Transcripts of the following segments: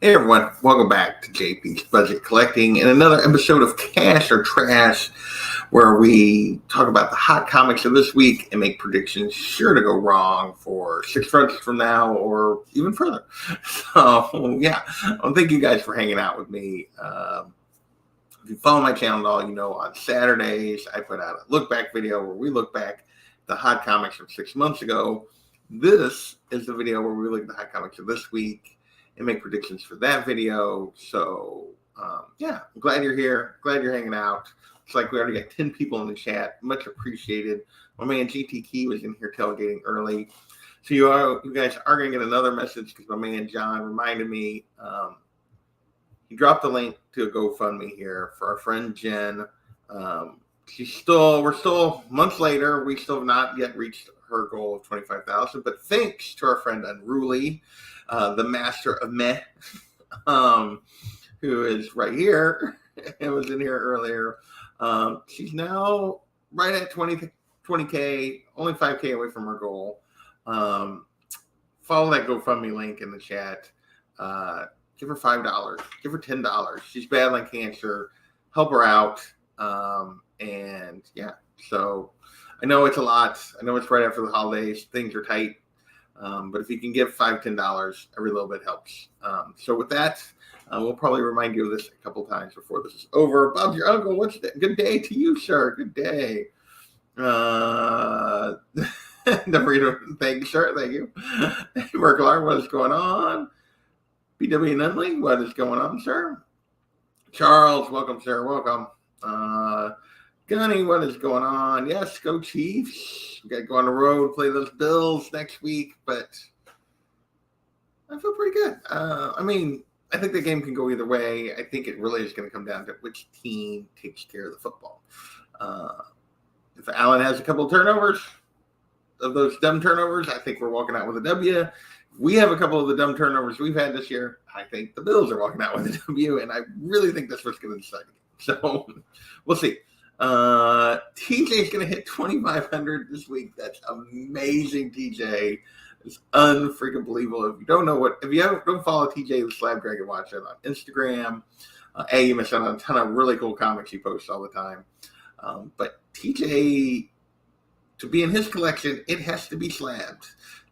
Hey everyone, welcome back to JP's Budget Collecting and another episode of Cash or Trash, where we talk about the hot comics of this week and make predictions sure to go wrong for 6 months from now or even further. So yeah, thank you guys for hanging out with me. If you follow my channel at all, you know on Saturdays I put out a look back video where we look back at the hot comics from 6 months ago. This is the video where we look at the hot comics of this week and make predictions for that video. So yeah, I'm glad you're here. Glad you're hanging out. It's like we already got 10 people in the chat. Much appreciated. My man GT Key was in here tailgating early. So you guys are going to get another message because my man John reminded me. He dropped the link to a GoFundMe here for our friend Jen. We're still months later. We still have not yet reached her goal of 25,000, but thanks to our friend Unruly, the master of meh, who is right here and was in here earlier. She's now right at 20K, only 5K away from her goal. Follow that GoFundMe link in the chat. Give her $5, give her $10. She's battling cancer. Help her out. And yeah, so I know it's a lot. I know it's right after the holidays. Things are tight. But if you can give $5, $10, every little bit helps. So with that, we'll probably remind you of this a couple times before this is over. Bob, your uncle, what's that? Good day to you, sir. Good day. Thank you, sir. Thank you. Merklar, what is going on? BW Nunley, what is going on, sir? Charles, welcome, sir. Welcome. Gunny, what is going on? Yes, go Chiefs. We got to go on the road, play those Bills next week, but I feel pretty good. I think the game can go either way. I think it really is going to come down to which team takes care of the football. If Allen has a couple of turnovers, of those dumb turnovers, I think we're walking out with a W. If we have a couple of the dumb turnovers we've had this year, I think the Bills are walking out with a W, and I really think that's what's going to decide the game. So we'll see. TJ's going to hit 2,500 this week. That's amazing, TJ. It's unfreaking believable. If you don't follow TJ the Slab Dragon Watcher on Instagram, you miss out on a ton of really cool comics he posts all the time. But TJ, to be in his collection, it has to be slabbed.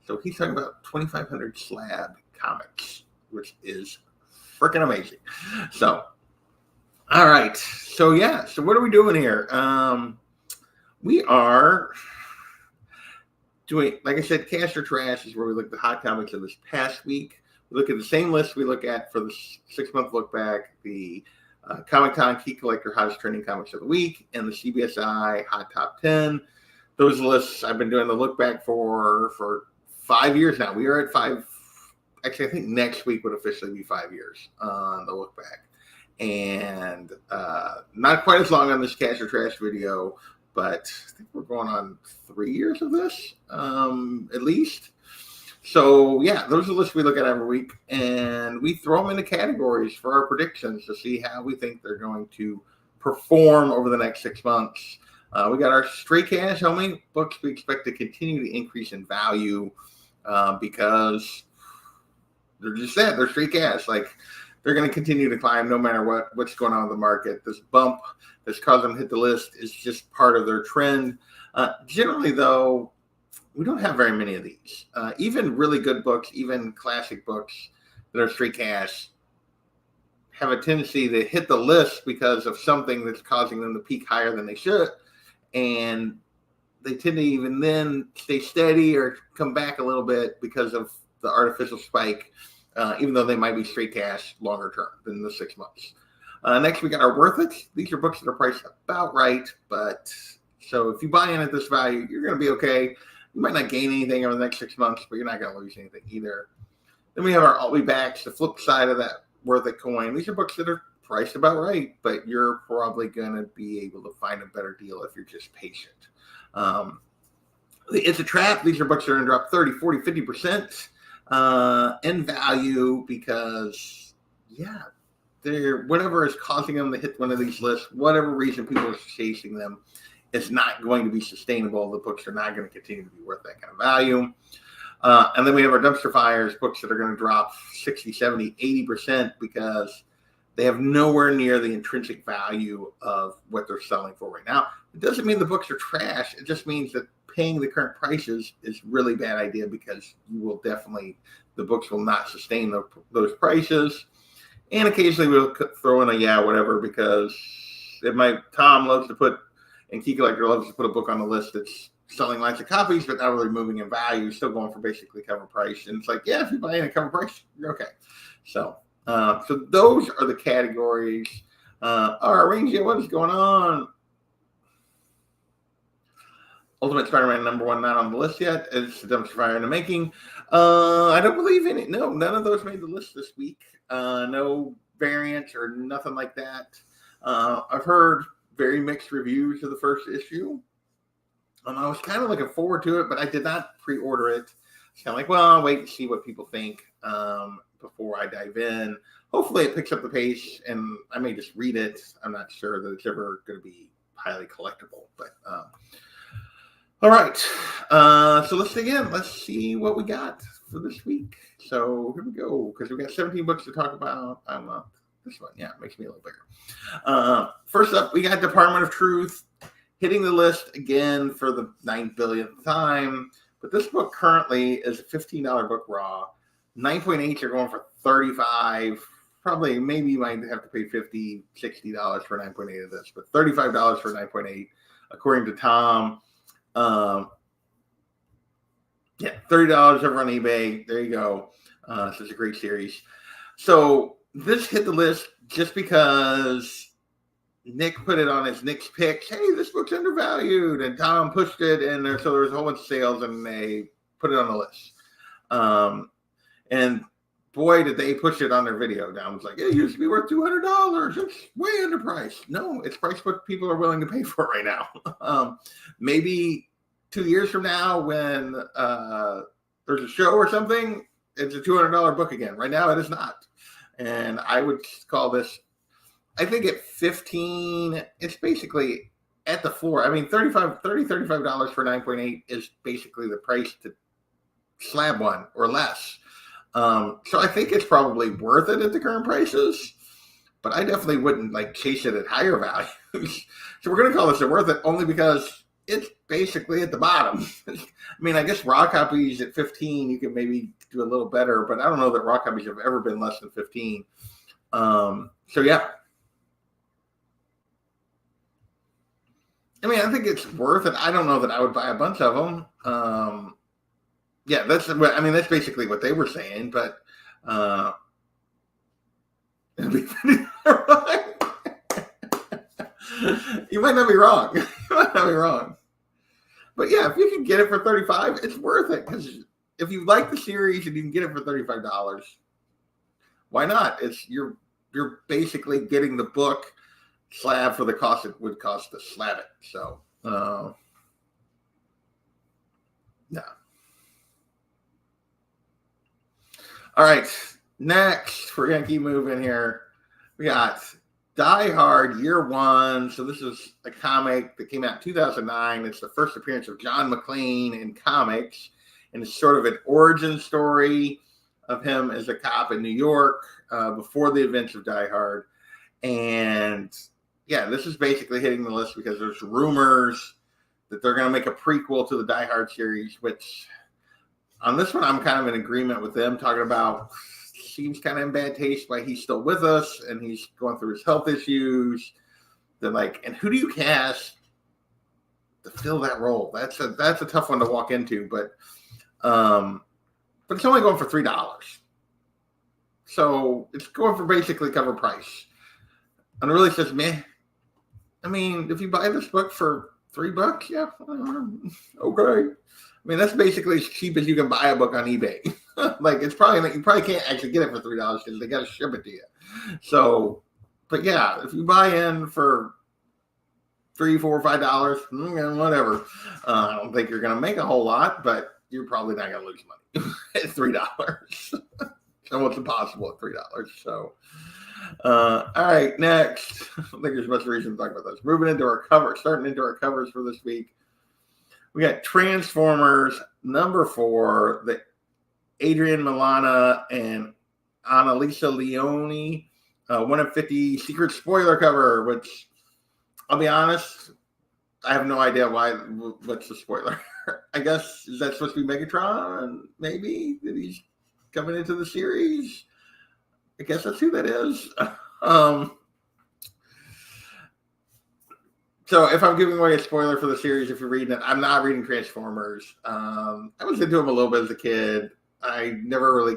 So he's talking about 2,500 slab comics, which is freaking amazing. So, all right. So, yeah. So what are we doing here? We are doing, like I said, Cash or Trash is where we look at the hot comics of this past week. We look at the same list we look at for the 6-month look back, the Comic-Con Key Collector Hottest Trending Comics of the Week, and the CBSI Hot Top 10. Those lists I've been doing the look back for 5 years now. We are at 5. Actually, I think next week would officially be 5 years on the look back. And not quite as long on this Cash or Trash video, but I think we're going on 3 years of this, at least. So, yeah, those are the lists we look at every week. And we throw them into categories for our predictions to see how we think they're going to perform over the next 6 months. We got our straight cash. How many books we expect to continue to increase in value because they're just that. They're straight cash. Like, they're going to continue to climb no matter what's going on in the market. This bump that's caused them to hit the list is just part of their trend. Generally, though, we don't have very many of these. Even really good books, even classic books that are straight cash, have a tendency to hit the list because of something that's causing them to peak higher than they should. And they tend to even then stay steady or come back a little bit because of the artificial spike, even though they might be straight cash longer term than the 6 months. Next, we got our Worth It. These are books that are priced about right, but so if you buy in at this value, you're going to be okay. You might not gain anything over the next 6 months, but you're not going to lose anything either. Then we have our I'll Be Backs, the flip side of that Worth It coin. These are books that are priced about right, but you're probably going to be able to find a better deal if you're just patient. It's a Trap. These are books that are going to drop 30, 40, 50% in value because, yeah, they're whatever is causing them to hit one of these lists, whatever reason people are chasing them, is not going to be sustainable. The books are not going to continue to be worth that kind of value. And then we have our dumpster fires, books that are going to drop 60, 70, 80% because they have nowhere near the intrinsic value of what they're selling for right now. It doesn't mean the books are trash. It just means that paying the current prices is really bad idea because the books will not sustain those prices. And occasionally we'll throw in a whatever, because Tom loves to put, and Key Collector loves to put a book on the list that's selling lots of copies, but not really moving in value, still going for basically cover price. And it's like, yeah, if you buy in at cover price, you're okay. So those are the categories. All right, Rangia, what is going on? Ultimate Spider-Man #1 not on the list yet. It's the dumpster fire in the making. I don't believe in it. No, none of those made the list this week. No variants or nothing like that. I've heard very mixed reviews of the first issue. I was kind of looking forward to it, but I did not pre-order it. It's kind of like, well, I'll wait and see what people think before I dive in. Hopefully it picks up the pace, and I may just read it. I'm not sure that it's ever going to be highly collectible, but all right. So let's dig in. Let's see what we got for this week. So here we go, because we got 17 books to talk about. This one, yeah, makes me a little bigger. First up, we got Department of Truth hitting the list again for the 9 billionth time. But this book currently is a $15 book raw. 9.8s are going for $35. Probably, maybe you might have to pay $50, $60 for 9.8 of this, but $35 for 9.8, according to Tom. $30 over on eBay. There you go. This is a great series. So this hit the list just because Nick put it on his Nick's Picks. Hey, this book's undervalued, and Tom pushed it, and so there was a whole bunch of sales, and they put it on the list. And boy, did they push it on their video. Tom was like, it used to be worth $200. It's way underpriced. No, it's priced what people are willing to pay for it right now. Maybe 2 years from now, when there's a show or something, it's a $200 book again. Right now, it is not. And I would call this, I think at 15, it's basically at the floor. I mean, $35 for 9.8 is basically the price to slab one or less. So I think it's probably worth it at the current prices, but I definitely wouldn't chase it at higher values. So we're going to call this a worth it only because it's basically at the bottom. I mean, I guess raw copies at 15, you can maybe do a little better, but I don't know that raw copies have ever been less than 15. So yeah. I mean, I think it's worth it. I don't know that I would buy a bunch of them. Yeah, that's basically what they were saying, but you might not be wrong. You might not be wrong. But yeah, if you can get it for $35, it's worth it, because if you like the series and you can get it for $35, why not? You're basically getting the book slab for the cost it would cost to slab it. So yeah. All right, next we're gonna keep moving here. We got Die Hard Year One. So this is a comic that came out in 2009. It's the first appearance of John McClane in comics, and it's sort of an origin story of him as a cop in New York before the events of Die Hard. And yeah, this is basically hitting the list because there's rumors that they're going to make a prequel to the Die Hard series, which on this one, I'm kind of in agreement with them, talking about seems kind of in bad taste why he's still with us and he's going through his health issues. They're like, and who do you cast to fill that role? That's a tough one to walk into, but it's only going for $3. So it's going for basically cover price. And it really says, meh. I mean, if you buy this book for $3, yeah, okay. I mean, that's basically as cheap as you can buy a book on eBay. It's probably, you probably can't actually get it for $3 because they got to ship it to you. So, but yeah, if you buy in for $3, $4, $5, whatever. I don't think you're going to make a whole lot, but you're probably not going to lose money at $3. So it's impossible at $3. So, all right, next. I don't think there's much reason to talk about this. Starting into our covers for this week. We got Transformers #4, the Adrian Milana and Annalisa Leone, 1 in 50 secret spoiler cover, which I'll be honest, I have no idea what's the spoiler. I guess, is that supposed to be Megatron? Maybe that he's coming into the series. I guess that's who that is. So if I'm giving away a spoiler for the series, if you're reading it, I'm not reading Transformers. I was into them a little bit as a kid. I never really,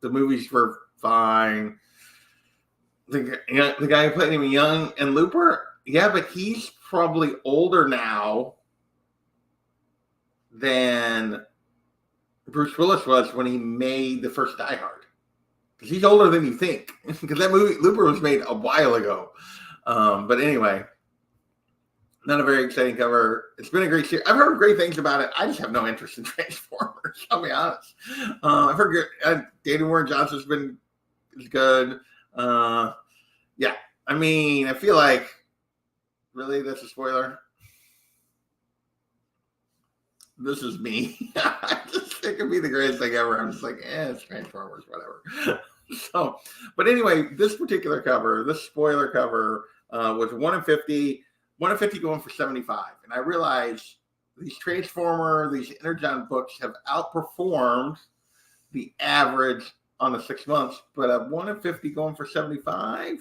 the movies were fine. The guy who played him young and Looper, yeah, but he's probably older now than Bruce Willis was when he made the first Die Hard. Because he's older than you think. Because that movie, Looper, was made a while ago. But anyway, not a very exciting cover. It's been a great series. I've heard great things about it. I just have no interest in Transformers, I'll be honest. I've heard good. David Warren Johnson's been good. Yeah, I mean, I feel like, really, that's a spoiler? This is me. It could be the greatest thing ever. I'm just like, it's Transformers, whatever. So, but anyway, this particular cover, this spoiler cover, was 1 in 50. 1 in 50 going for 75. And I realized these these Energon books have outperformed the average on the 6 months, but a 1 in 50 going for 75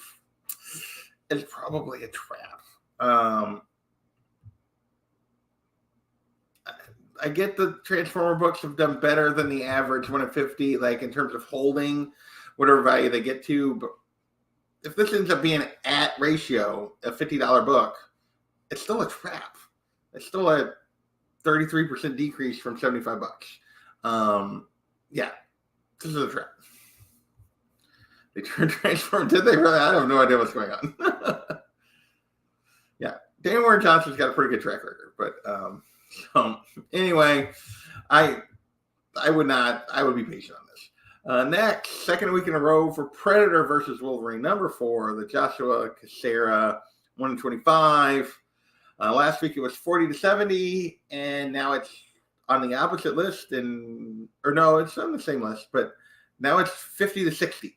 is probably a trap. I get the Transformer books have done better than the average 1 in 50, like in terms of holding whatever value they get to. But if this ends up being at ratio, a $50 book, it's still a trap. It's still a 33% decrease from $75. Yeah, this is a trap. They transformed. Did they really? I have no idea what's going on. Yeah, Dan Warren Johnson's got a pretty good track record, but so anyway, I would be patient on this. Next, second week in a row for Predator versus Wolverine number 4, the Joshua Cassera 1 in 25. Last week it was 40 to 70, and now it's on the opposite list, it's on the same list, but now it's 50 to 60.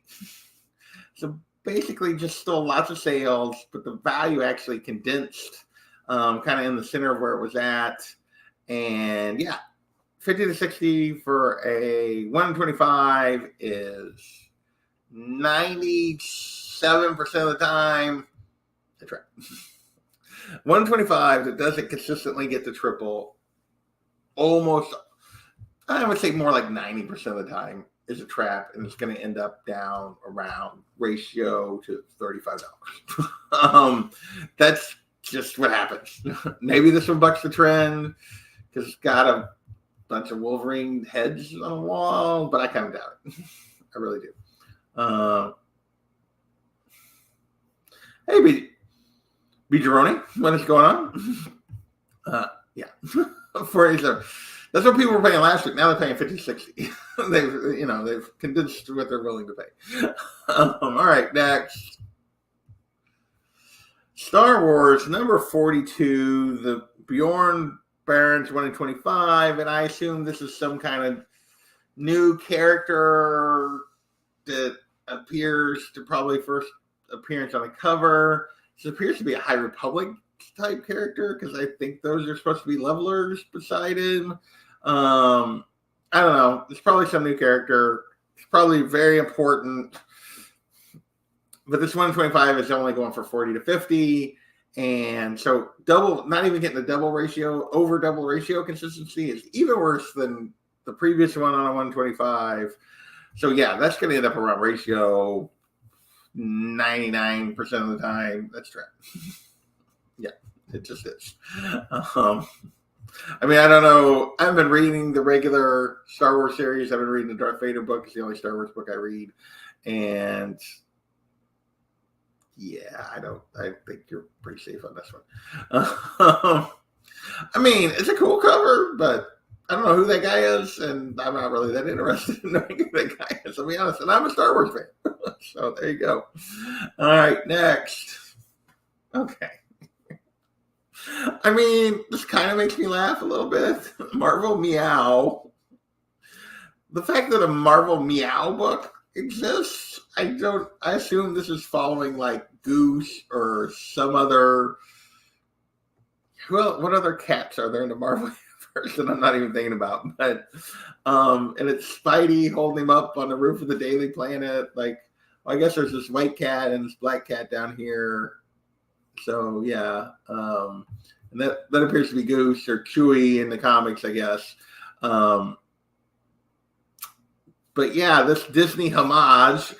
So basically just still lots of sales, but the value actually condensed kind of in the center of where it was at. And yeah, 50 to 60 for a 1 in 25 is 97% of the time a trap. 1 in 25 that doesn't consistently get the triple, almost, I would say more like 90% of the time is a trap, and it's going to end up down around ratio to $35. That's just what happens. Maybe this one bucks the trend because it's got a bunch of Wolverine heads on the wall, but I kind of doubt it. I really do. Hey, Beacheroni, what is going on? Yeah. 47. That's what people were paying last week. Now they're paying 50, 60. They've condensed what they're willing to pay. All right, next. Star Wars number 42, the Bjorn Barons 1 in 25, and I assume this is some kind of new character that appears to probably first appearance on the cover. This appears to be a High Republic type character because I think those are supposed to be levelers beside him. I don't know. It's probably some new character. It's probably very important. But this 1 in 25 is only going for 40 to 50. And so not even getting the double ratio, over double ratio consistency is even worse than the previous one on a 125. So yeah, that's going to end up around ratio 99% of the time. That's true. Yeah, it just is. I mean, I don't know. I haven't been reading the regular Star Wars series. I've been reading the Darth Vader book. It's the only Star Wars book I read. And yeah, I think you're pretty safe on this one. I mean, it's a cool cover, but I don't know who that guy is, and I'm not really that interested in knowing who that guy is, to be honest. And I'm a Star Wars fan. So there you go. All right, next. Okay. I mean, this kind of makes me laugh a little bit. Marvel Meow the fact that a Marvel Meow book exists, I assume this is following like Goose or some other. Well, what other cats are there in the Marvel universe that I'm not even thinking about? But and it's Spidey holding him up on the roof of the Daily Planet. Like, well, I guess there's this white cat and this black cat down here. So yeah, and that appears to be Goose or Chewie in the comics, I guess. But yeah, this Disney homage,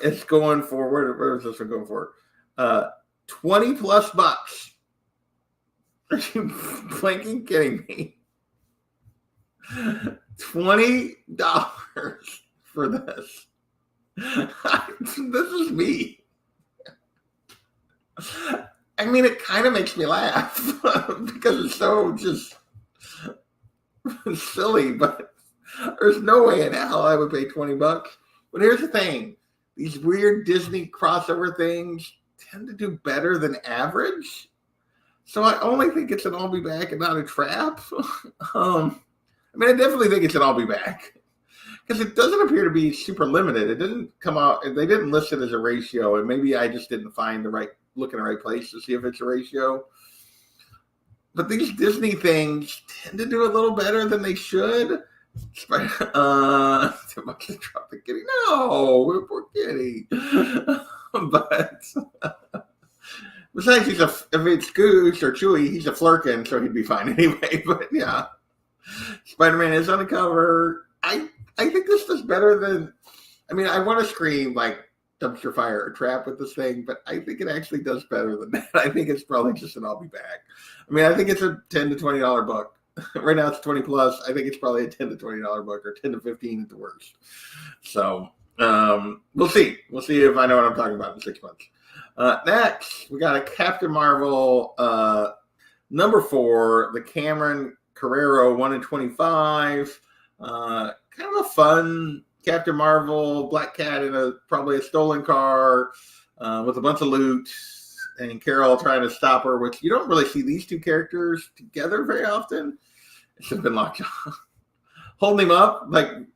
it's going for where is this one going for? $20+ bucks. Are you fucking kidding me? $20 for this. This is me. I mean, it kind of makes me laugh because it's so just silly, but there's no way in hell I would pay $20. But here's the thing. These weird Disney crossover things tend to do better than average. So I only think it's an I'll be back and not a trap. I mean, I definitely think it's an I'll be back. Because it doesn't appear to be super limited. It didn't come out, they didn't list it as a ratio, and maybe I just didn't find look in the right place to see if it's a ratio. But these Disney things tend to do a little better than they should. Too much to drop the kitty. No, poor kitty. But besides, if it's Goose or Chewie, he's a flirkin, so he'd be fine anyway. But yeah, Spider-Man is on the cover. I think this does better than. I mean, I want to scream like dumpster fire or trap with this thing, but I think it actually does better than that. I think it's probably just an I'll be back. I mean, I think it's a $10 to $20 book. Right now it's 20+. I think it's probably a $10 to $20 book, or 10 to 15 at the worst. So we'll see. We'll see if I know what I'm talking about in 6 months. Next, we got a Captain Marvel number 4, the Cameron Carrero 1/25. Kind of a fun Captain Marvel, Black Cat in probably a stolen car with a bunch of loot, and Carol trying to stop her, which you don't really see these two characters together very often. It should have been Lockjaw. Holding him up like with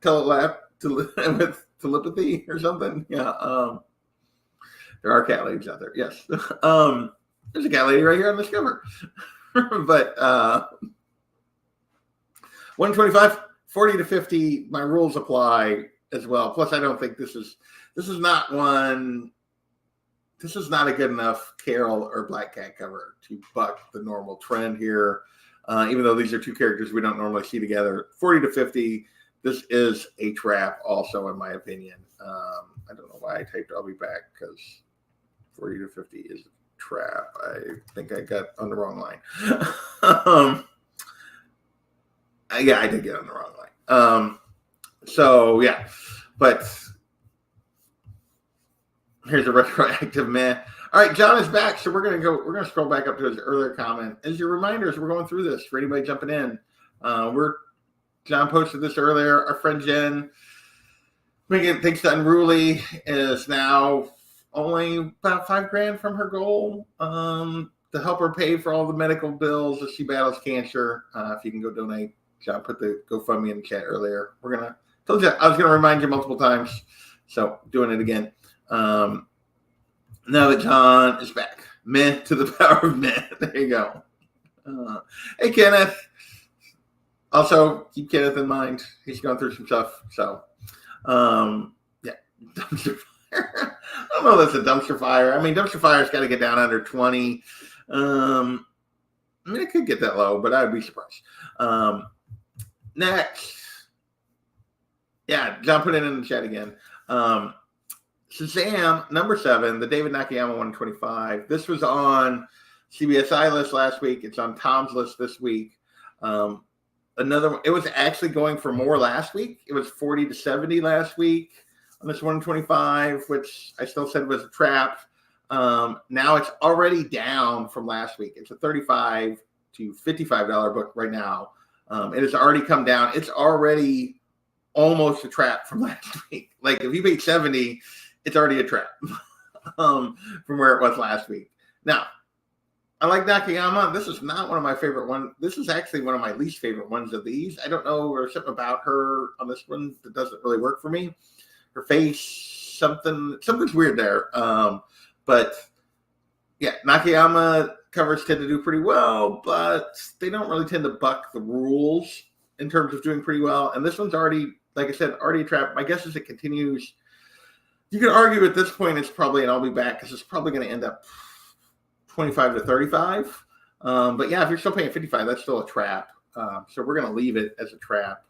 telepathy or something. Yeah. There are cat ladies out there. Yes. There's a cat lady right here on this cover. But 125, 40 to 50, my rules apply as well. Plus, I don't think this is not a good enough Carol or Black Cat cover to buck the normal trend here. Even though these are two characters we don't normally see together. 40 to 50, this is a trap also, in my opinion. I don't know why I typed I'll be back, because 40 to 50 is a trap. I think I got on the wrong line. Yeah, I did get on the wrong line. So yeah, but here's a retroactive meh. All right, John is back, so we're gonna scroll back up to his earlier comment. As your reminders, we're going through this for anybody jumping in. John posted this earlier. Our friend Jen, thanks to Unruly, is now only about $5,000 from her goal to help her pay for all the medical bills as she battles cancer. If you can go donate, John put the GoFundMe in the chat earlier. Told you I was gonna remind you multiple times, so doing it again. Now that John is back, meh to the power of meh. There you go. Hey Kenneth. Also, keep Kenneth in mind. He's going through some stuff. So, yeah, dumpster fire. I don't know if that's a dumpster fire. I mean, dumpster fire's got to get down under 20. I mean, it could get that low, but I'd be surprised. Next. Yeah, John put it in the chat again. Shazam, number 7, the David Nakayama 125. This was on CBSI list last week. It's on Tom's list this week. Another one, it was actually going for more last week. It was 40 to 70 last week on this 125, which I still said was a trap. Now it's already down from last week. It's a $35 to $55 book right now. It has already come down. It's already almost a trap from last week. Like if you paid 70, it's already a trap from where it was last week. Now, I like Nakayama. This is not one of my favorite ones. This is actually one of my least favorite ones of these. I don't know, there's something about her on this one that doesn't really work for me. Her face, something's weird there. But yeah, Nakayama covers tend to do pretty well, but they don't really tend to buck the rules in terms of doing pretty well. And this one's already, like I said, already a trap. My guess is it continues. You could argue at this point it's probably an I'll be back because it's probably going to end up 25 to 35. But yeah, if you're still paying 55, that's still a trap. So we're going to leave it as a trap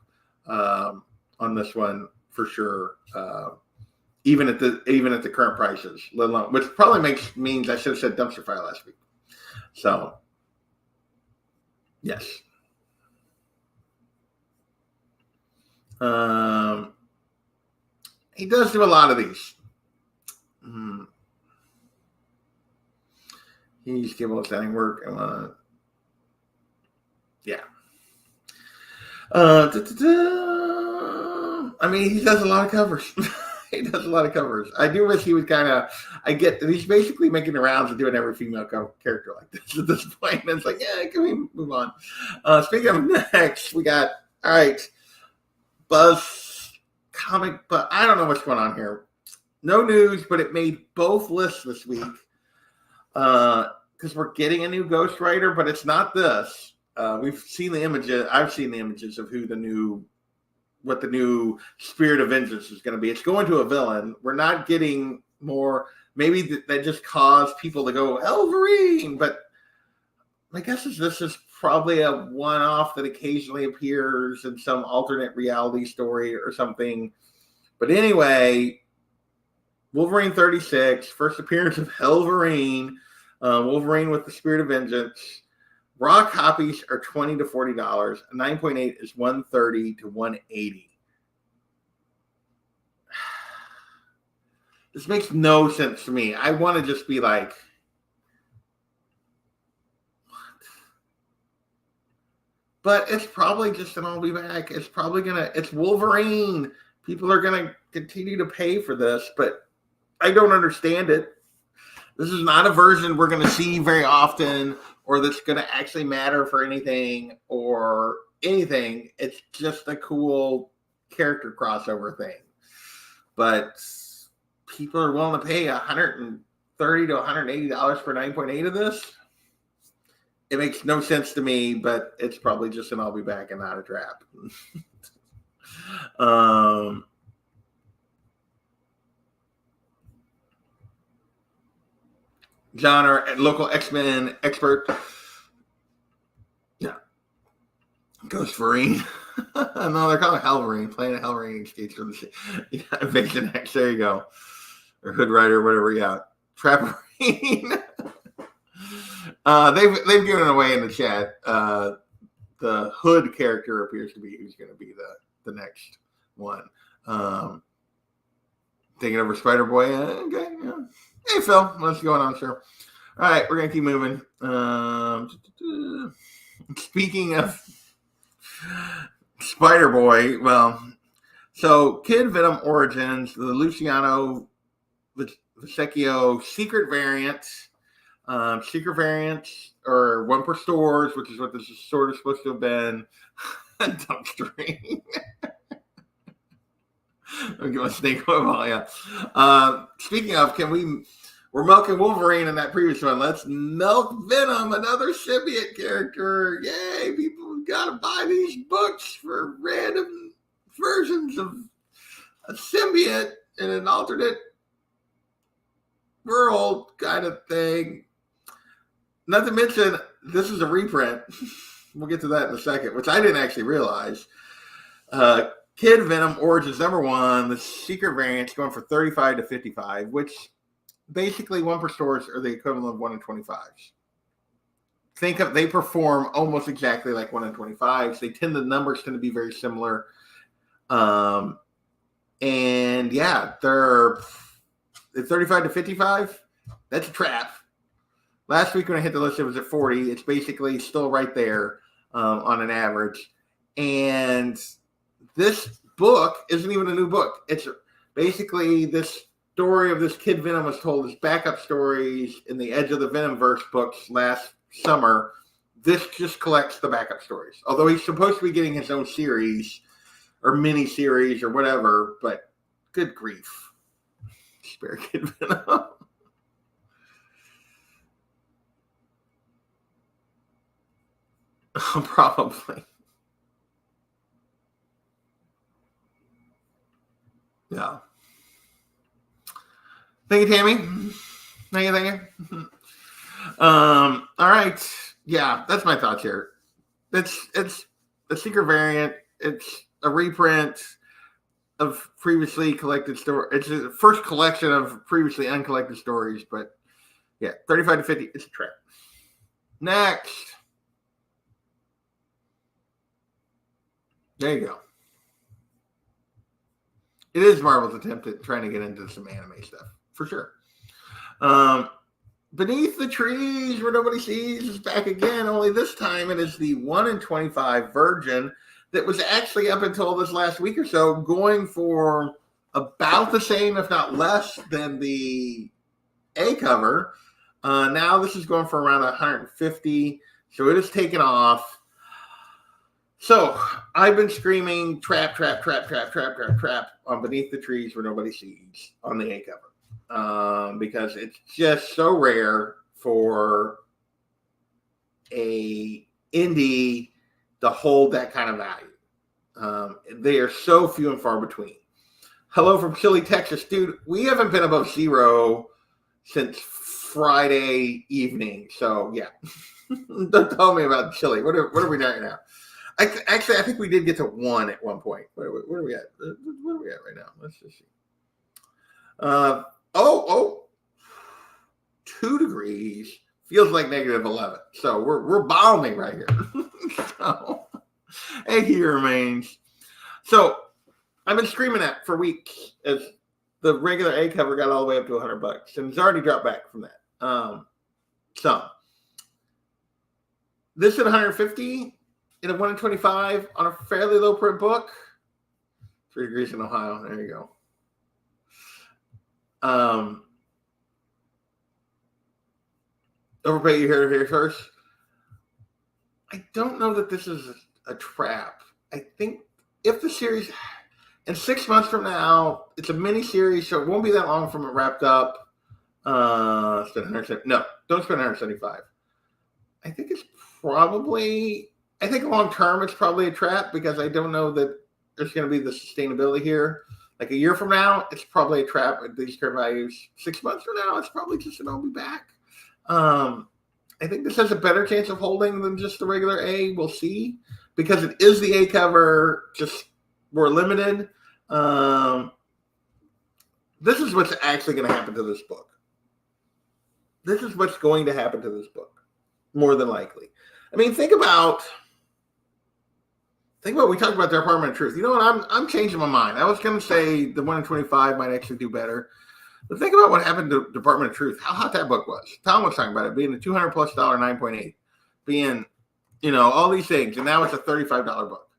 on this one for sure. Even at the current prices, let alone, which probably means I should have said dumpster fire last week. So yes. He does do a lot of these. He's capable of standing work. Yeah. I mean, he does a lot of covers. He does a lot of covers. I do wish he would I get that he's basically making the rounds and doing every female character like this at this point. And it's like, yeah, can we move on? Speaking of next, we got, all right, Buzz comic, but I don't know what's going on here. No news, but it made both lists this week because we're getting a new Ghost Rider, but it's not this. We've seen the images. I've seen the images of what the new Spirit of Vengeance is going to be. It's going to a villain. We're not getting more. Maybe that just caused people to go Elverine, but my guess is this is probably a one-off that occasionally appears in some alternate reality story or something. But anyway, Wolverine 36, first appearance of Elverine, Wolverine with the Spirit of Vengeance. Raw copies are $20 to $40. 9.8 is $130 to $180. This makes no sense to me. I want to just be like, what? But it's probably just an I'll be back. It's Wolverine. People are going to continue to pay for this, but I don't understand it. This is not a version we're going to see very often or that's going to actually matter for anything or anything. It's just a cool character crossover thing. But people are willing to pay $130 to $180 for 9.8 of this. It makes no sense to me, but it's probably just an I'll be back and not a trap. Genre and local X-Men expert. Yeah. Ghost Marine. No, they're calling it Hellverine. Playing a Hellverine skates from the Invasion X. There you go. Or Hood Rider, whatever you got. Trap Marine. They've given it away in the chat. The Hood character appears to be who's going to be the next one. Taking over Spider Boy. Okay, yeah. Hey, Phil, what's going on, sir? All right, we're going to keep moving. Speaking of Spider Boy, so Kid Venom Origins, the Luciano Vecchio secret variants. Secret variants are one per stores, which is what this is sort of supposed to have been. Dumpstering. I'll give a snake oil, yeah. Speaking of, we're milking Wolverine in that previous one. Let's milk Venom, another symbiote character. Yay, people got to buy these books for random versions of a symbiote in an alternate world kind of thing. Not to mention, this is a reprint. We'll get to that in a second, which I didn't actually realize. Kid Venom Origins #1, the secret variants going for $35 to $55, which basically one per stores are the equivalent of 1 in 25s. They perform almost exactly like 1 in 25s. The numbers tend to be very similar. And yeah, they're 35 to 55. That's a trap. Last week when I hit the list, it was at 40. It's basically still right there on an average. And this book isn't even a new book. It's basically this story of this Kid Venom was told as backup stories in the Edge of the Venomverse books last summer. This just collects the backup stories. Although he's supposed to be getting his own series or mini series or whatever, but good grief. Spare Kid Venom. Probably. Yeah. Thank you, Tammy. Thank you. All right. Yeah, that's my thoughts here. It's a secret variant. It's a reprint of previously collected stories. It's the first collection of previously uncollected stories, but yeah, 35 to 50, it's a trap. Next. There you go. It is Marvel's attempt at trying to get into some anime stuff, for sure. Beneath the Trees Where Nobody Sees is back again, only this time it is the 1 in 25 Virgin that was actually up until this last week or so going for about the same, if not less, than the A cover. Now this is going for around 150, so it has taken off. So I've been screaming trap on Beneath the Trees Where Nobody Sees on the A cover because it's just so rare for a indie to hold that kind of value. They are so few and far between. Hello from Chile, Texas. Dude, we haven't been above 0 since Friday evening. So, yeah. Don't tell me about Chile. What are we doing now? Actually, I think we did get to 1 at one point. Where are we at? What are we at right now? Let's just see. 2 degrees. Feels like negative 11. So we're balming right here. So, and he remains. So I've been screaming that for weeks as the regular A cover got all the way up to $100, and it's already dropped back from that. So this at 150 in a 1 in 25 on a fairly low print book. 3 degrees in Ohio. There you go. Overpay you here first. I don't know that this is a trap. I think if the series, in 6 months from now, it's a mini series, so it won't be that long from it wrapped up. Spend 170. No, don't spend 175. I think it's probably. I think long term it's probably a trap because I don't know that there's going to be the sustainability here. Like a year from now, it's probably a trap at these current values. 6 months from now, it's probably just an I'll be back. I think this has a better chance of holding than just the regular A. We'll see because it is the A cover, just more limited. This is what's actually going to happen to this book. This is what's going to happen to this book, more than likely. I mean, think about we talked about the Department of Truth. You know what? I'm changing my mind. I was going to say the 1 in 25 might actually do better. But think about what happened to Department of Truth, how hot that book was. Tom was talking about it being a $200+ 9.8, being, all these things. And now it's a $35 book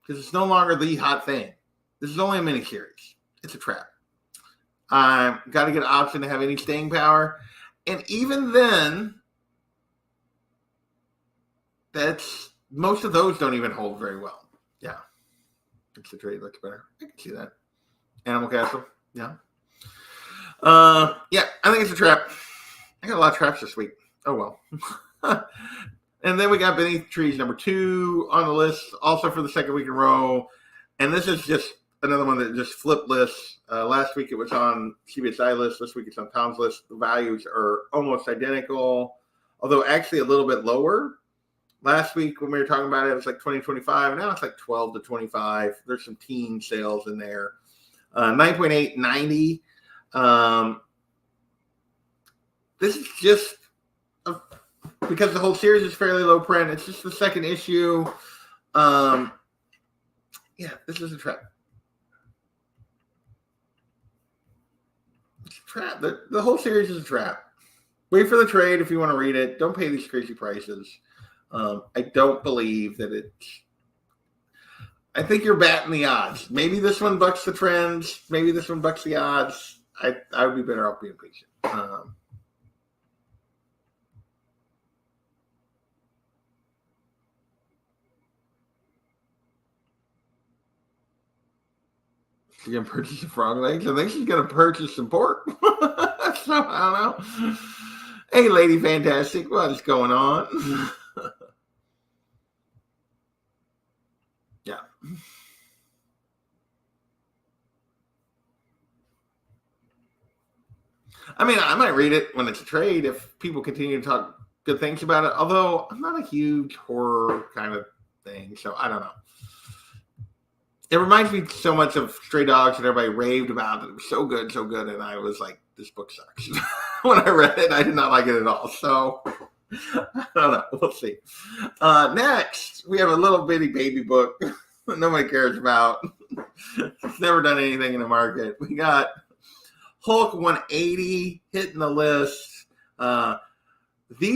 because it's no longer the hot thing. This is only a mini series. It's a trap. Got to get an option to have any staying power. And even then, most of those don't even hold very well. Yeah. It's the trade looks better. I can see that. Animal Castle. Yeah. Yeah, I think it's a trap. I got a lot of traps this week. Oh, well. And then we got Beneath Trees number 2 on the list, also for the second week in a row. And this is just another one that just flipped lists. Last week it was on CBSI list. This week it's on Tom's list. The values are almost identical, although actually a little bit lower. Last week when we were talking about it, it was like 20, 25. Now it's like 12 to 25. There's some teen sales in there. 9.8, 90. This is just because the whole series is fairly low print. It's just the second issue. Yeah, this is a trap. It's a trap. The whole series is a trap. Wait for the trade if you want to read it. Don't pay these crazy prices. I don't believe that it's. I think you're batting the odds. Maybe this one bucks the trends. Maybe this one bucks the odds. I would be better off being patient. She's gonna purchase some frog legs. I think she's gonna purchase some pork. So I don't know. Hey, Lady Fantastic, what is going on? Yeah. I mean, I might read it when it's a trade if people continue to talk good things about it. Although I'm not a huge horror kind of thing, so I don't know. It reminds me so much of Stray Dogs that everybody raved about. It was so good, and I was like, this book sucks. When I read it, I did not like it at all. So I don't know. We'll see. Next, we have a little bitty baby book that nobody cares about. It's never done anything in the market. We got Hulk 180 hitting the list. The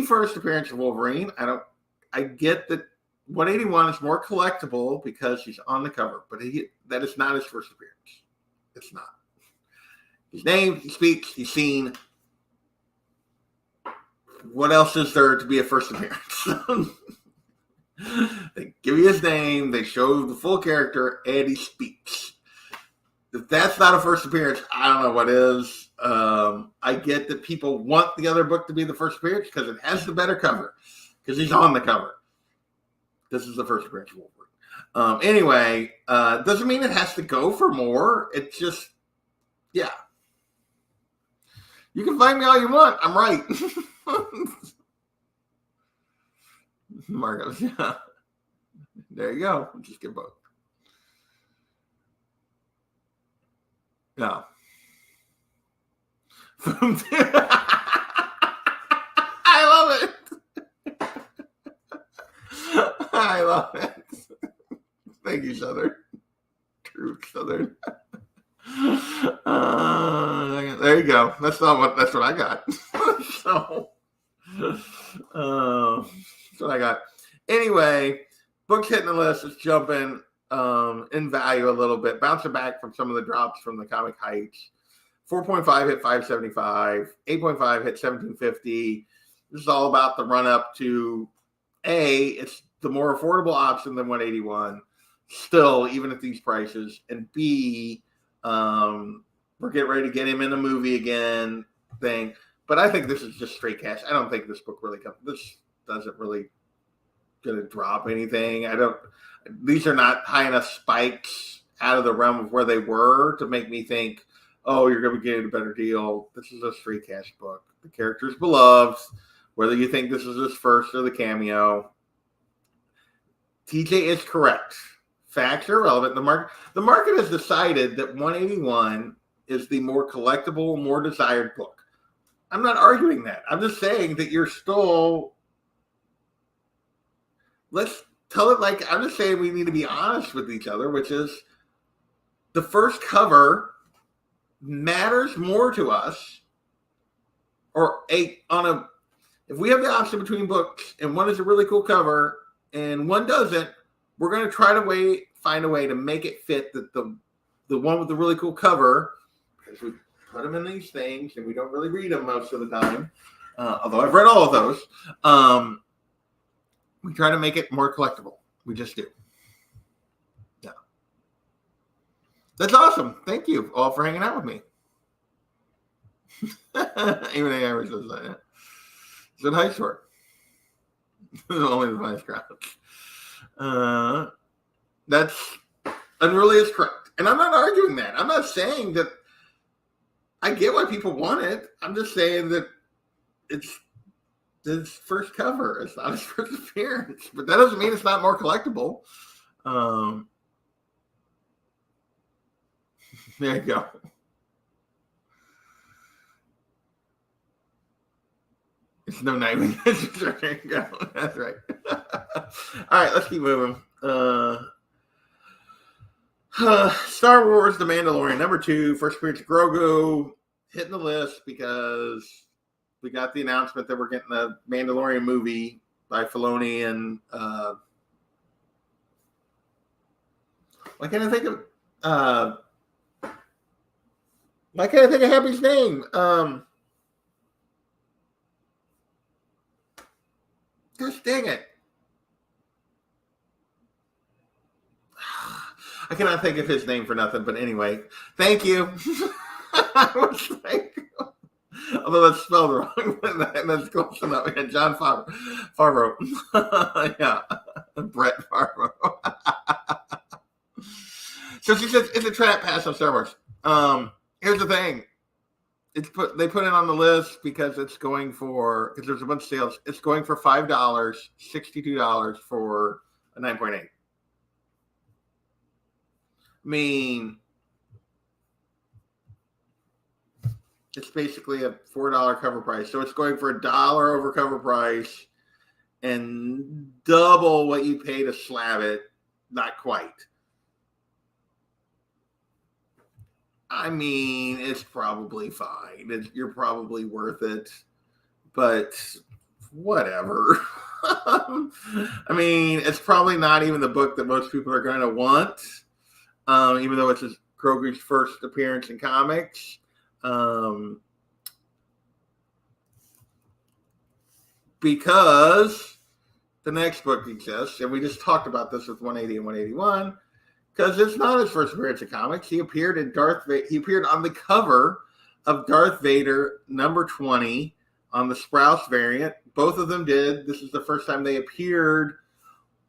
first appearance of Wolverine. I get that 181 is more collectible because he's on the cover, but that is not his first appearance. It's not. He's named, he speaks, he's seen. What else is there to be a first appearance? They give you his name, they show the full character, and he speaks. If that's not a first appearance, I don't know what is. I get that people want the other book to be the first appearance because it has the better cover, because he's on the cover. This is the first appearance of Wolverine. Anyway, doesn't mean it has to go for more. It's just, yeah. You can find me all you want. I'm right. Marcos, yeah. There you go. Just get both. Yeah. I love it. I love it. Thank you, Southern. True Southern. There you go. That's what I got. So, that's what I got. Anyway, books hitting the list. It's jumping in value a little bit, bouncing back from some of the drops from the comic heights. 4.5 hit 575. 8.5 hit 1750. This is all about the run up to it's the more affordable option than 181. Still, even at these prices, and B, we're getting ready to get him in a movie again thing. But I think this is just straight cash. I don't think this book really comes. This doesn't really gonna drop anything. These are not high enough spikes out of the realm of where they were to make me think, oh, you're gonna be getting a better deal. This is a straight cash book. The character's beloved, whether you think this is his first or the cameo. TJ is correct. Facts are relevant. The market has decided that 181 is the more collectible, more desired book. I'm not arguing that. I'm just saying that you're still. Let's tell it like I'm just saying we need to be honest with each other, which is the first cover matters more to us. If we have the option between books and one is a really cool cover and one doesn't, we're going to try to find a way to make it fit that the one with the really cool cover, because we put them in these things and we don't really read them most of the time. Although I've read all of those. We try to make it more collectible. We just do. Yeah. That's awesome. Thank you all for hanging out with me. Even I ever says that. It's a high short. Only the nice crowds. That's Unruly is correct. And I'm not arguing that. I'm not saying that I get why people want it. I'm just saying that it's his first cover. It's not his first appearance. But that doesn't mean it's not more collectible. There you go. It's no nightmare. There you go. That's right. All right, let's keep moving. Star Wars: The Mandalorian, number 2, first appearance of Grogu, hitting the list because we got the announcement that we're getting the Mandalorian movie by Filoni and why can't I think of Happy's name? Gosh dang it. I cannot think of his name for nothing, but anyway, thank you. I was like, although that's spelled wrong, and that's close enough. Yeah, John Favreau. Yeah, Brett Favreau. So she says it's a trap pass on Star Wars. Here's the thing. They put it on the list because it's going for, because there's a bunch of sales. It's going for $5, $62 for a 9.8. I mean, it's basically a $4 cover price. So it's going for $1 over cover price and double what you pay to slab it. Not quite. I mean, it's probably fine. You're probably worth it, but whatever. I mean, it's probably not even the book that most people are going to want, even though it's Grogu's first appearance in comics. Because the next book exists, and we just talked about this with 180 and 181. Because it's not his first appearance in comics. He appeared in He appeared on the cover of Darth Vader number 20 on the Sprouse variant. Both of them did. This is the first time they appeared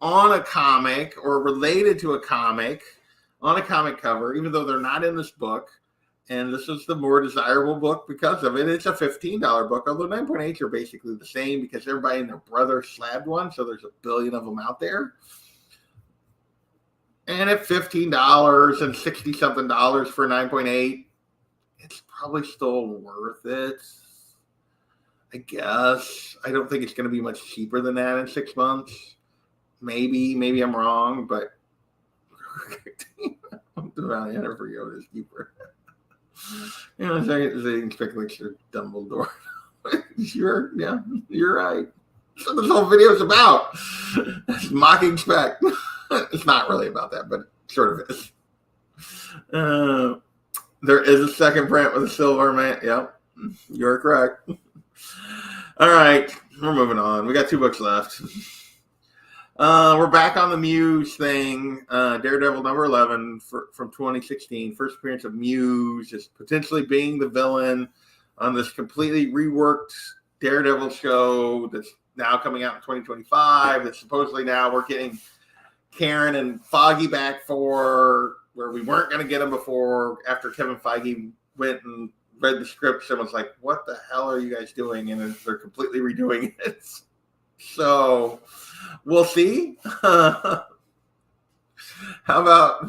on a comic or related to a comic on a comic cover, even though they're not in this book. And this is the more desirable book because of it. It's a $15 book, although 9.8s are basically the same because everybody and their brother slabbed one, so there's a billion of them out there. And at $15 and $60-something for 9.8, it's probably still worth it. I guess. I don't think it's going to be much cheaper than that in 6 months. Maybe I'm wrong, but around Anna for Yoda's keeper. You know, they speculation Dumbledore. Sure, yeah, you're right. That's what this whole video is about. It's mocking spec. It's not really about that, but it sort of is. There is a second print with a silver man. Yep, you're correct. All right, we're moving on. We got 2 books left. We're back on the Muse thing. Daredevil number 11 from 2016. First appearance of Muse is potentially being the villain on this completely reworked Daredevil show that's now coming out in 2025. That supposedly now we're getting Karen and Foggy back for, where we weren't going to get them before. After Kevin Feige went and read the script, someone's like, what the hell are you guys doing? And they're completely redoing it. So we'll see. How about,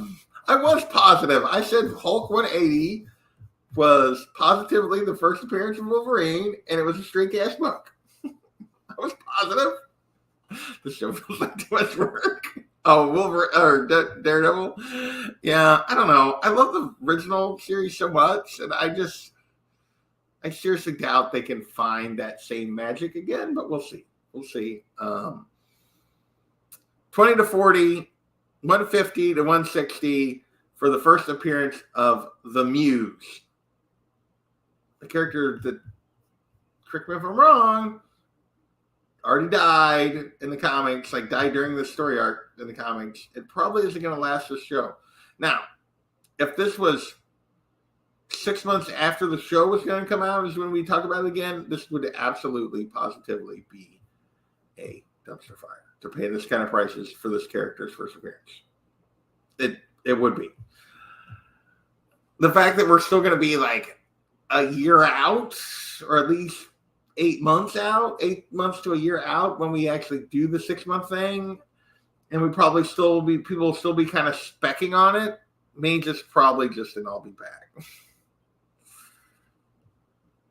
I was positive. I said Hulk 180 was positively the first appearance of Wolverine, and it was a straight-ass book. I was positive. The show feels like too much work. Oh, Wolverine or Daredevil. Yeah, I don't know. I love the original series so much, and I seriously doubt they can find that same magic again, but we'll see. We'll see. 20 to 40, 150 to 160 for the first appearance of the Muse. The character that, correct me if I'm wrong, already died in the comics, like died during the story arc in the comics. It probably isn't going to last this show. Now, if this was 6 months after the show was going to come out is when we talk about it again, this would absolutely, positively be a dumpster fire to pay this kind of prices for this character's first appearance. It would be. The fact that we're still going to be like a year out, or at least 8 months out, 8 months to a year out when we actually do the 6 month thing, and we probably still be, people will still be kind of specking on it, means it's probably just an I'll be back.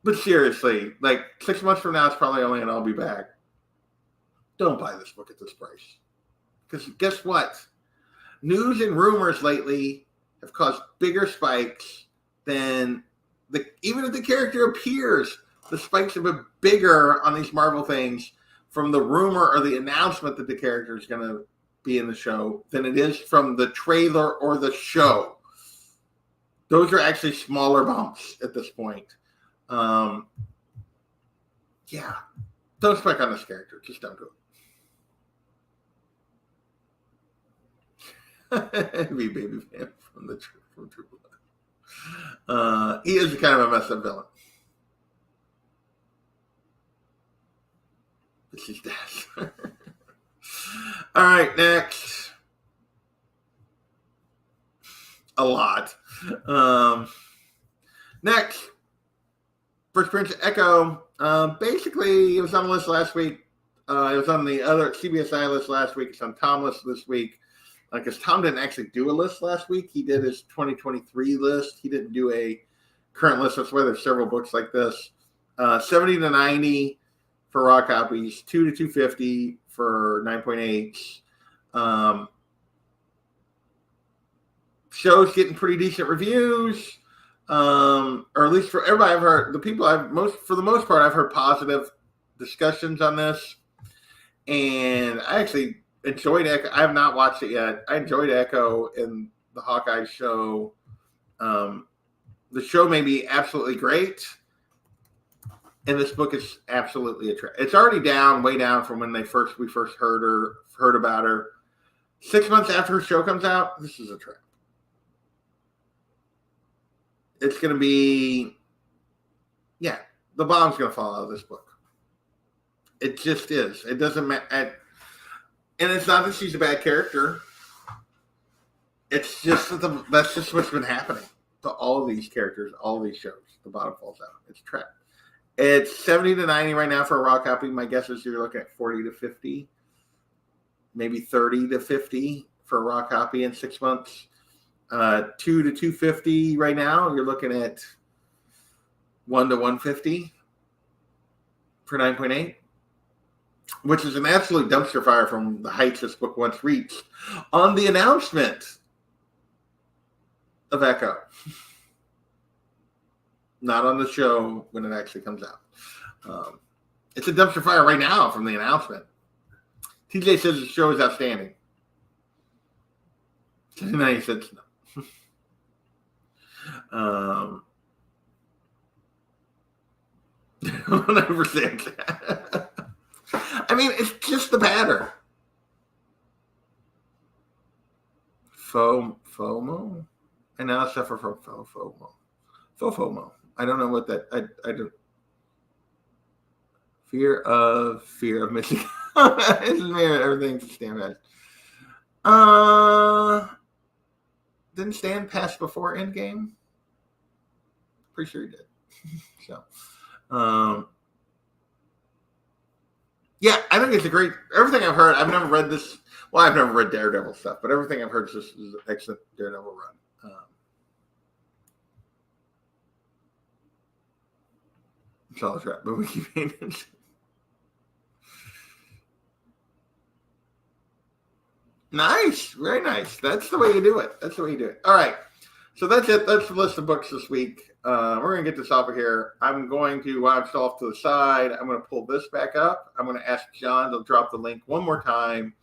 But seriously, like 6 months from now, it's probably only an I'll be back. Don't buy this book at this price. Because guess what? News and rumors lately have caused bigger spikes than even if the character appears, the spikes have been bigger on these Marvel things from the rumor or the announcement that the character is going to be in the show than it is from the trailer or the show. Those are actually smaller bumps at this point. Yeah. Don't spec on this character. Just don't do It'd be Baby Venom from True Blood. He is kind of a messed up villain. This is death. All right, next. A lot. Next, First Prince Echo. Basically, it was on the list last week. It was on the other CBSI list last week. It's on Tom's list this week. Because Tom didn't actually do a list last week. He did his 2023 list. He didn't do a current list. That's why there's several books like this. 70 to 90 for raw copies. 2 to 250 for 9.8. Show's getting pretty decent reviews. Or at least for everybody I've heard, for the most part, I've heard positive discussions on this. And I actually enjoyed Echo. I have not watched it yet. I enjoyed Echo in the Hawkeye show. The show may be absolutely great. And this book is absolutely it's already down, way down from when we first heard about her. 6 months after her show comes out, this is a trap. It's going to be, the bomb's going to fall out of this book. It just is. It doesn't matter. And it's not that she's a bad character. It's just that that's just what's been happening to all of these characters, all of these shows. The bottom falls out. It's a trap. It's 70 to 90 right now for a raw copy. My guess is you're looking at 40 to 50, maybe 30 to 50 for a raw copy in 6 months. 2 to 250 right now. You're looking at 1 to 150 for 9.8. Which is an absolute dumpster fire from the heights this book once reached on the announcement of Echo. Not on the show when it actually comes out. It's a dumpster fire right now from the announcement. TJ says the show is outstanding. And then he says no. 100%. I mean, it's just the pattern. FOMO? I now suffer from FOMO. FOMO. I don't know what that. I don't. Fear of missing. Everything's stand past. Didn't stand past before Endgame. Pretty sure he did. So, yeah, I think it's a great. Everything I've heard, I've never read this. Well, I've never read Daredevil stuff, but everything I've heard is an excellent Daredevil run. It's all a trap, but we keep painting. Nice, very nice. That's the way you do it. All right, so that's it. That's the list of books this week. We're going to get this off of here. I'm going to, while I'm still off to the side, I'm going to pull this back up. I'm going to ask John to drop the link one more time.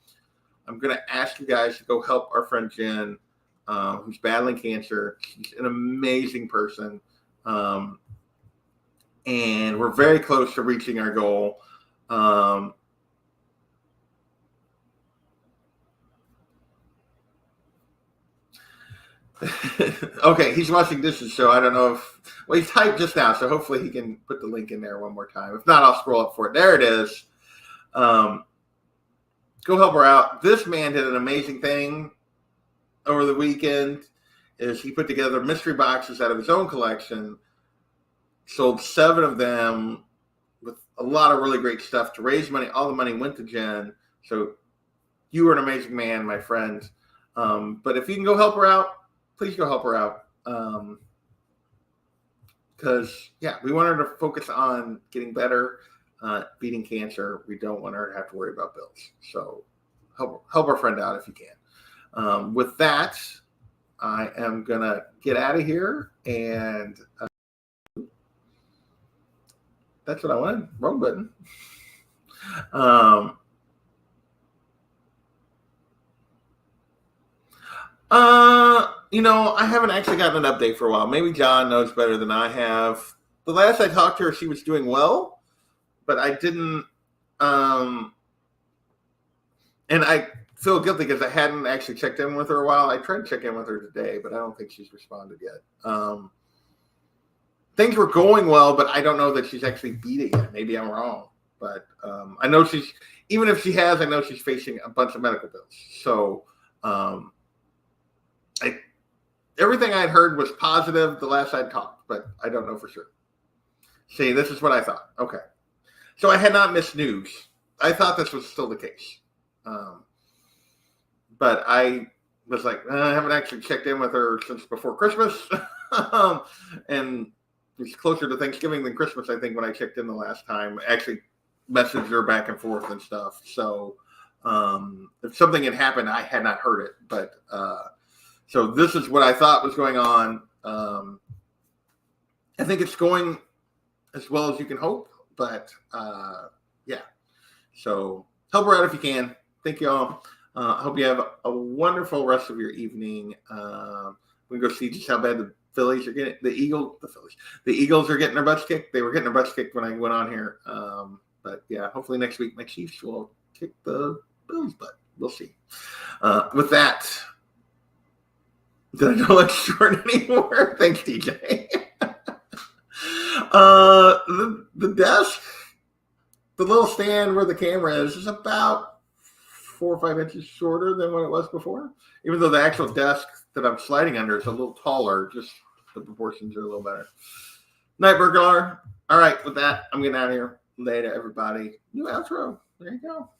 I'm going to ask you guys to go help our friend Jen, who's battling cancer. She's an amazing person. And we're very close to reaching our goal. Okay, he's watching dishes, so I don't know if... Well, he typed just now, so hopefully he can put the link in there one more time. If not, I'll scroll up for it. There it is. Go help her out. This man did an amazing thing over the weekend. Is he put together mystery boxes out of his own collection, sold 7 of them with a lot of really great stuff to raise money. All the money went to Jen. So you were an amazing man, my friend. But if you can go help her out, please go help her out. Because, we want her to focus on getting better, beating cancer. We don't want her to have to worry about bills. So help our friend out if you can. With that, I am going to get out of here. And that's what I wanted. Wrong button. I haven't actually gotten an update for a while. Maybe John knows better than I have. The last I talked to her, she was doing well, but I didn't. And feel guilty because I hadn't actually checked in with her a while. I tried to check in with her today, but I don't think she's responded yet. Things were going well, but I don't know that she's actually beat it yet. Maybe I'm wrong. But I know even if she has, I know she's facing a bunch of medical bills. So everything I'd heard was positive the last I'd talked, but I don't know for sure. See, this is what I thought. Okay. So I had not missed news. I thought this was still the case. But I was like, I haven't actually checked in with her since before Christmas. And it's closer to Thanksgiving than Christmas, I think, when I checked in the last time. I actually messaged her back and forth and stuff. So if something had happened, I had not heard it. But so this is what I thought was going on. I think it's going as well as you can hope. But yeah. So help her out if you can. Thank you all. I hope you have a wonderful rest of your evening. We can go see just how bad the Phillies are getting. The Eagles are getting their butts kicked. They were getting their butts kicked when I went on here. But yeah, hopefully next week my Chiefs will kick the Bills' butt. We'll see. With that, did I not look short anymore? Thanks, DJ. The desk, the little stand where the camera is about 4 or 5 inches shorter than what it was before, even though the actual desk that I'm sliding under is a little taller. Just the proportions are a little better. Night, Burglar. All right, with that, I'm getting out of here. Later, everybody. New outro. There you go.